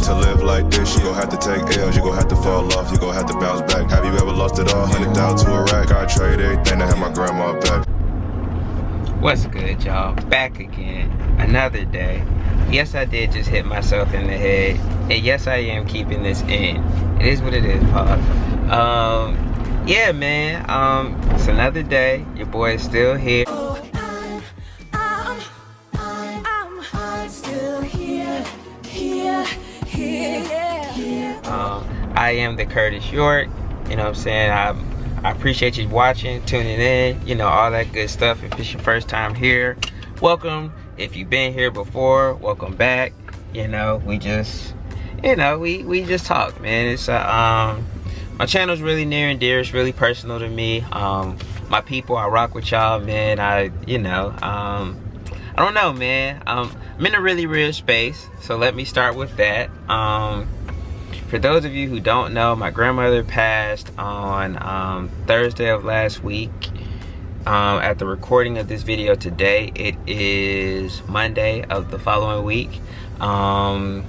To live like this, you gon' have to take L's, you gon' have to fall off, you gon' have to bounce back. Have you ever lost it all? 100,000 to a rack. I trade everything to have my grandma back. What's good, y'all? Back again. Another day. Yes, I did just hit myself in the head. And yes, I am keeping this in. It is what it is, Pop. Yeah, man. It's another day. Your boy is still here. I'm still here. I am the Curtis York. You know what I'm saying? I appreciate you watching, tuning in, you know, all that good stuff. If it's your first time here, welcome. If you've been here before, welcome back. You know, we just talk, man. It's my channel's really near and dear. It's really personal to me. My people, I rock with y'all, man. I don't know, man. I'm in a really real space, so let me start with that. For those of you who don't know, my grandmother passed on Thursday of last week. At the recording of this video today, it is Monday of the following week. My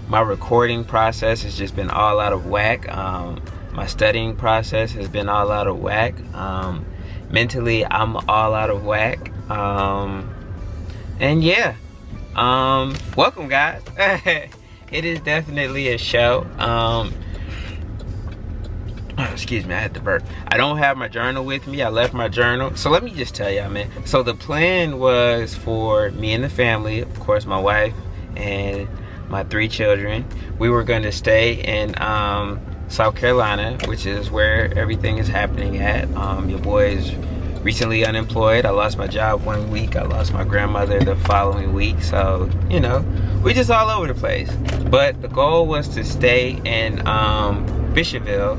recording process has just been all out of whack. My studying process has been all out of whack. Mentally, I'm all out of whack. And yeah, welcome, guys. It is definitely a show. Excuse me, I had to burp. I don't have my journal with me. I left my journal. So let me just tell y'all, man. So the plan was for me and the family, of course, my wife and my 3 children. We were going to stay in South Carolina, which is where everything is happening at. Your boy is recently unemployed. I lost my job 1 week. I lost my grandmother the following week. So, you know, we just all over the place. But the goal was to stay in Bishopville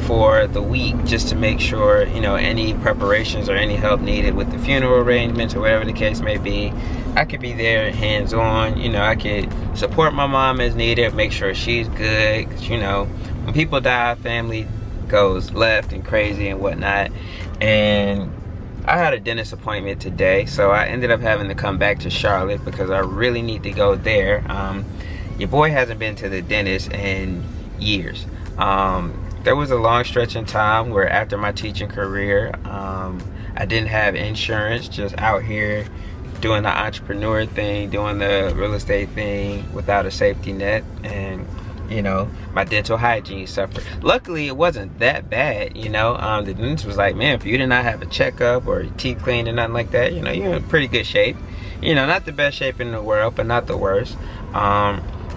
for the week, just to make sure, you know, any preparations or any help needed with the funeral arrangements or whatever the case may be, I could be there hands-on. You know, I could support my mom as needed, make sure she's good, because, you know, when people die, family goes left and crazy and whatnot. And I had a dentist appointment today, so I ended up having to come back to Charlotte because I really need to go there. Your boy hasn't been to the dentist in years. There was a long stretch in time where after my teaching career, I didn't have insurance, just out here doing the entrepreneur thing, doing the real estate thing without a safety net, and you know, my dental hygiene suffered. Luckily, it wasn't that bad, you know. The dentist was like, man, if you did not have a checkup or your teeth cleaned or nothing like that, you know, you're in pretty good shape. You know, not the best shape in the world, but not the worst.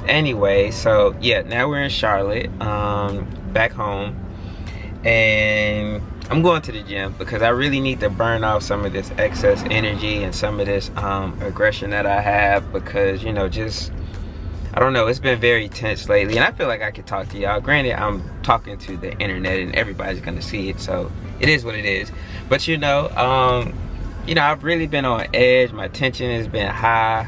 Anyway, so yeah, now we're in Charlotte, back home, and I'm going to the gym because I really need to burn off some of this excess energy and some of this aggression that I have, because, you know, just, I don't know, it's been very tense lately, and I feel like I could talk to y'all. Granted, I'm talking to the internet and everybody's gonna see it, so it is what it is. But you know, I've really been on edge. My tension has been high.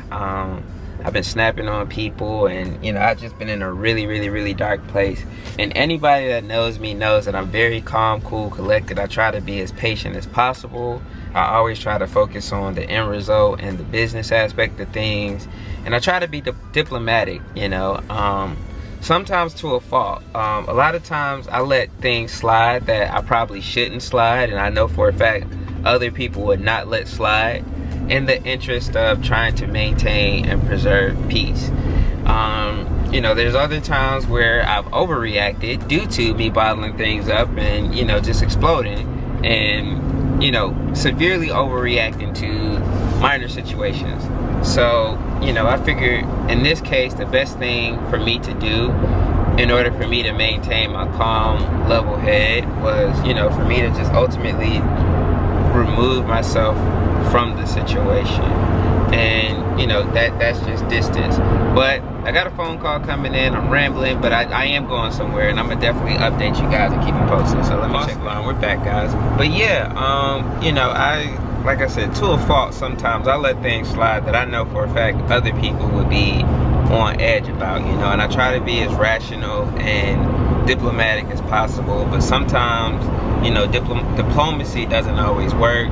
I've been snapping on people, and you know, I've just been in a really dark place. And anybody that knows me knows that I'm very calm, cool, collected. I try to be as patient as possible. I always try to focus on the end result and the business aspect of things, and I try to be diplomatic, you know, sometimes to a fault. A lot of times I let things slide that I probably shouldn't slide, and I know for a fact other people would not let slide, in the interest of trying to maintain and preserve peace. You know, there's other times where I've overreacted due to me bottling things up and, you know, just exploding, and, you know, severely overreacting to minor situations. So, you know, I figured in this case, the best thing for me to do in order for me to maintain my calm, level head was, you know, for me to just ultimately remove myself from the situation. And you know, that's just distance. But I got a phone call coming in. I'm rambling, but I am going somewhere, and I'm gonna definitely update you guys and keep you posted. So let me check line. We're back, guys. But yeah, you know, like I said, to a fault, sometimes I let things slide that I know for a fact other people would be on edge about, you know, and I try to be as rational and diplomatic as possible. But sometimes, you know, diplomacy doesn't always work.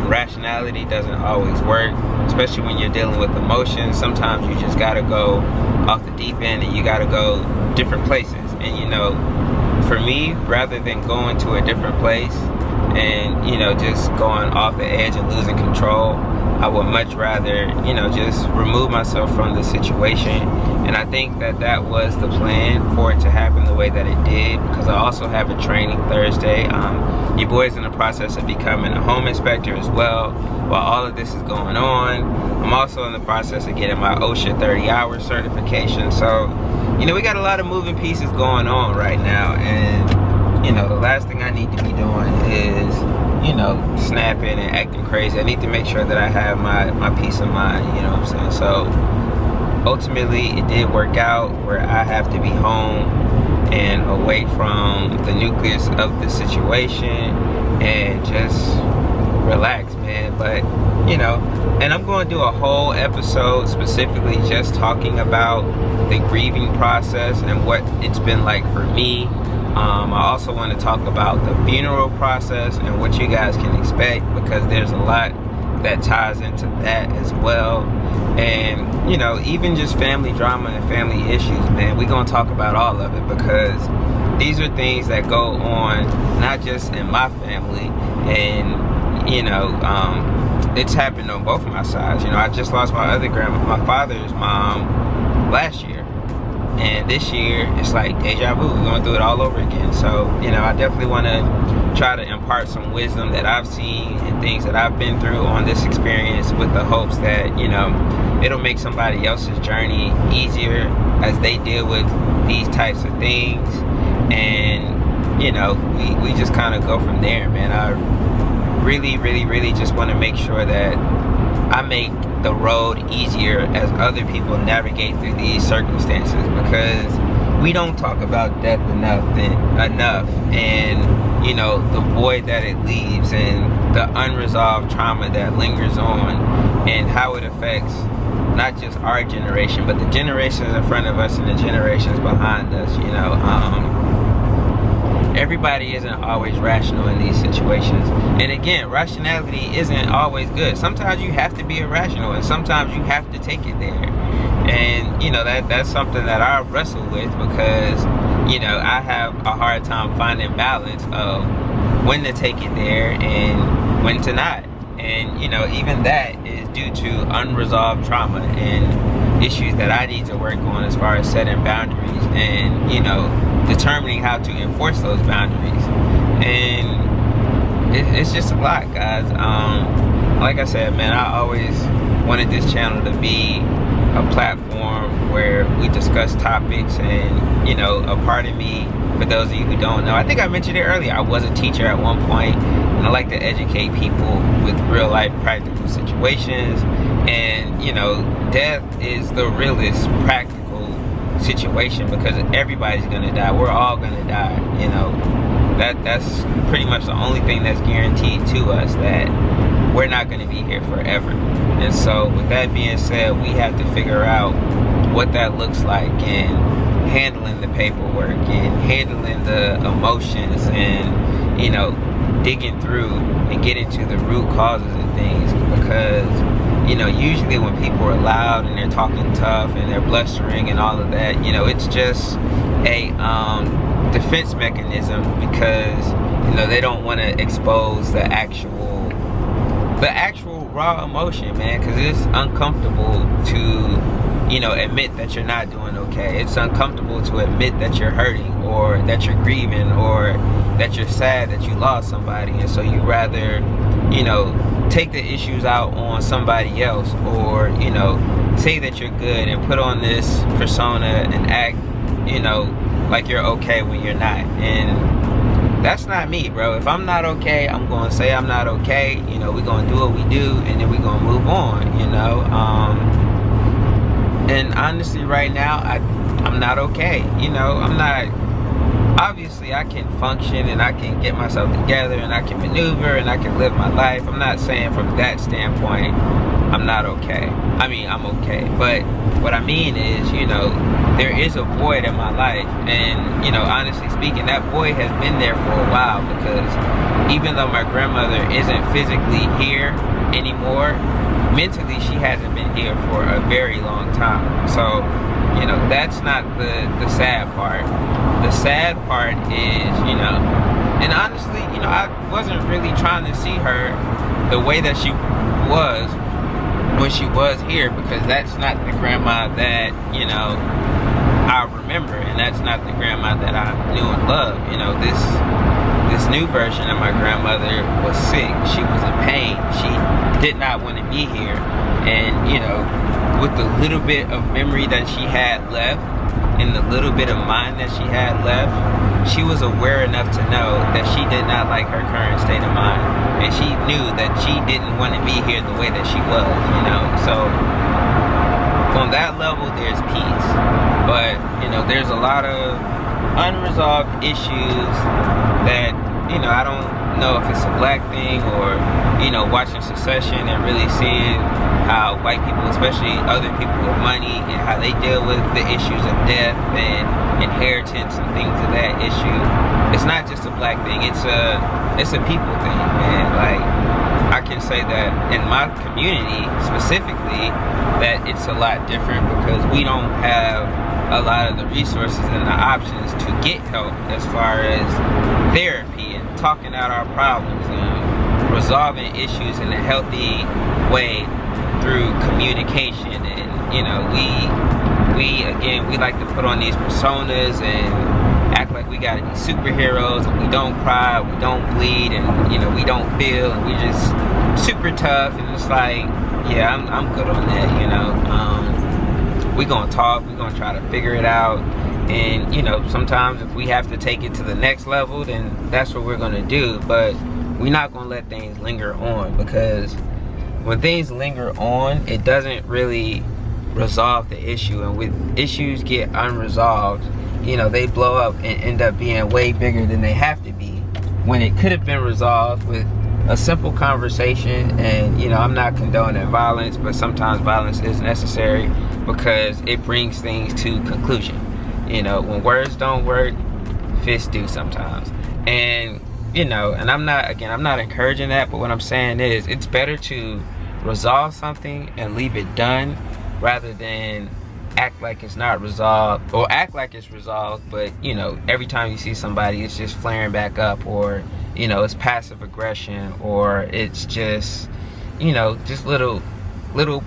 rationality doesn't always work, especially when you're dealing with emotions. Sometimes you just gotta go off the deep end and you gotta go different places. And you know, for me, rather than going to a different place and, you know, just going off the edge and losing control, I would much rather, you know, just remove myself from the situation. And I think that that was the plan for it to happen the way that it did, because I also have a training Thursday. Your boy's in the process of becoming a home inspector as well. While all of this is going on, I'm also in the process of getting my OSHA 30-hour certification. So, you know, we got a lot of moving pieces going on right now, and, you know, the last thing I need to be doing is, you know, snapping and acting crazy. I need to make sure that I have my peace of mind, you know what I'm saying? So ultimately it did work out where I have to be home and away from the nucleus of the situation and just relax, man. But, you know, and I'm going to do a whole episode specifically just talking about the grieving process and what it's been like for me. I also want to talk about the funeral process and what you guys can expect, because there's a lot that ties into that as well. And, you know, even just family drama and family issues, man, we're going to talk about all of it, because these are things that go on not just in my family. And, you know, it's happened on both my sides. You know, I just lost my other grandma, my father's mom, last year. And this year, it's like deja vu. We're going through it all over again. So, you know, I definitely want to try to impart some wisdom that I've seen and things that I've been through on this experience, with the hopes that, you know, it'll make somebody else's journey easier as they deal with these types of things. And, you know, we just kind of go from there, man. I really just want to make sure that I make the road easier as other people navigate through these circumstances, because we don't talk about death enough, and, you know, the void that it leaves and the unresolved trauma that lingers on, and how it affects not just our generation, but the generations in front of us and the generations behind us. You know, everybody isn't always rational in these situations. And again, rationality isn't always good. Sometimes you have to be irrational, and sometimes you have to take it there. And, you know, that's something that I wrestle with, because, you know, I have a hard time finding balance of when to take it there and when to not. And, you know, even that is due to unresolved trauma and issues that I need to work on, as far as setting boundaries and, you know, determining how to enforce those boundaries. And it's just a lot, guys. Like I said, man, I always wanted this channel to be a platform where we discuss topics. And, you know, a part of me, for those of you who don't know, I think I mentioned it earlier, I was a teacher at one point, and I like to educate people with real life practical situations. And, you know, death is the realest practical situation, because everybody's gonna die. We're all gonna die. You know, that's pretty much the only thing that's guaranteed to us, that we're not gonna be here forever. And so with that being said, we have to figure out what that looks like, and handling the paperwork and handling the emotions, and, you know, digging through and getting to the root causes of things. Because, you know, usually when people are loud and they're talking tough and they're blustering and all of that, you know, it's just a defense mechanism, because, you know, they don't want to expose the actual raw emotion, man, because it's uncomfortable to, you know, admit that you're not doing okay. It's uncomfortable to admit that you're hurting, or that you're grieving, or that you're sad that you lost somebody. And so you rather, you know, take the issues out on somebody else, or, you know, say that you're good and put on this persona and act, you know, like you're okay when you're not. And that's not me, bro. If I'm not okay, I'm gonna say I'm not okay. You know, we're gonna do what we do, and then we're gonna move on, you know. And honestly, right now, I'm not okay. You know, I'm not, obviously I can function and I can get myself together and I can maneuver and I can live my life. I'm not saying from that standpoint I'm not okay. I mean, I'm okay, but what I mean is, you know, there is a void in my life, and, you know, honestly speaking, that void has been there for a while, because even though my grandmother isn't physically here anymore, mentally she hasn't been here for a very long time. So, you know, that's not the sad part. The sad part is, you know, and honestly, you know, I wasn't really trying to see her the way that she was when she was here, because that's not the grandma that, you know, I remember, and that's not the grandma that I knew and loved. You know, this new version of my grandmother was sick. She was in pain. She did not want to be here. And, you know, with the little bit of memory that she had left, and the little bit of mind that she had left, she was aware enough to know that she did not like her current state of mind. And she knew that she didn't want to be here the way that she was, you know. So on that level, there's peace. But, you know, there's a lot of unresolved issues that, you know, I don't know if it's a black thing, or, you know, watching Succession and really seeing how white people, especially other people with money, and how they deal with the issues of death and inheritance and things of that issue. It's not just a black thing, it's a people thing, man. Like, I can say that in my community specifically, that it's a lot different, because we don't have a lot of the resources and the options to get help as far as therapy and talking out our problems and resolving issues in a healthy way through communication. And, you know, we like to put on these personas and act like we gotta be superheroes, and we don't cry, we don't bleed, and, you know, we don't feel, and we just super tough. And it's like, yeah, I'm good on that, you know. We gonna talk, we gonna try to figure it out, and, you know, sometimes if we have to take it to the next level, then that's what we're gonna do. But we're not gonna let things linger on, because when things linger on, it doesn't really resolve the issue. And when issues get unresolved, you know, they blow up and end up being way bigger than they have to be, when it could have been resolved with a simple conversation. And, you know, I'm not condoning violence, but sometimes violence is necessary, because it brings things to conclusion. You know, when words don't work, fists do sometimes. And, you know, and I'm not encouraging that, but what I'm saying is, it's better to resolve something and leave it done, rather than act like it's not resolved, or act like it's resolved, but, you know, every time you see somebody, it's just flaring back up, or, you know, it's passive aggression, or it's just, you know, just little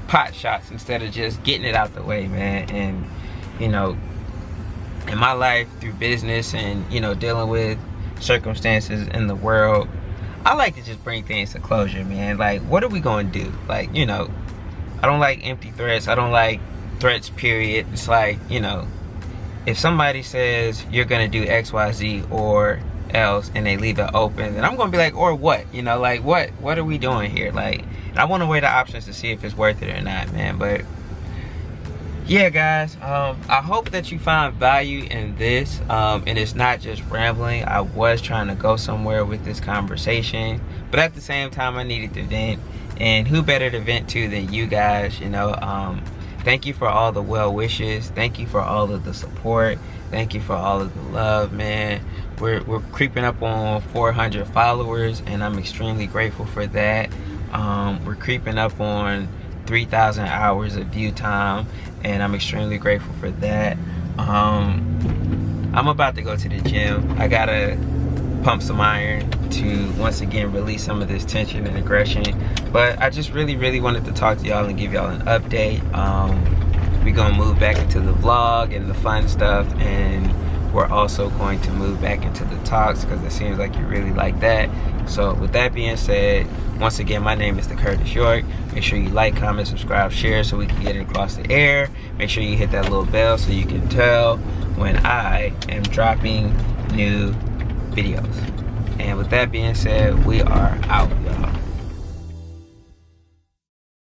pot shots instead of just getting it out the way, man. And, you know, in my life, through business and, you know, dealing with circumstances in the world, I like to just bring things to closure, man. Like, what are we gonna do? Like, you know, I don't like empty threats. I don't like threats, period. It's like, you know, if somebody says you're gonna do X, Y, Z, or else, and they leave it open, then I'm gonna be like, or what? You know, like, what are we doing here? Like, I want to weigh the options to see if it's worth it or not, man. But yeah, guys, I hope that you find value in this, and it's not just rambling. I was trying to go somewhere with this conversation, but at the same time, I needed to vent, and who better to vent to than you guys, you know. Thank you for all the well wishes. Thank you for all of the support. Thank you for all of the love, man. We're creeping up on 400 followers, and I'm extremely grateful for that. We're creeping up on 3,000 hours of view time, and I'm extremely grateful for that. I'm about to go to the gym. I gotta pump some iron to once again release some of this tension and aggression. But I just really wanted to talk to y'all and give y'all an update. We're gonna move back into the vlog and the fun stuff, and we're also going to move back into the talks, because it seems like you really like that. So with that being said, once again, my name is Curtis York. Make sure you like, comment, subscribe, share, so we can get it across the air. Make sure you hit that little bell so you can tell when I am dropping new videos. And with that being said, we are out, y'all.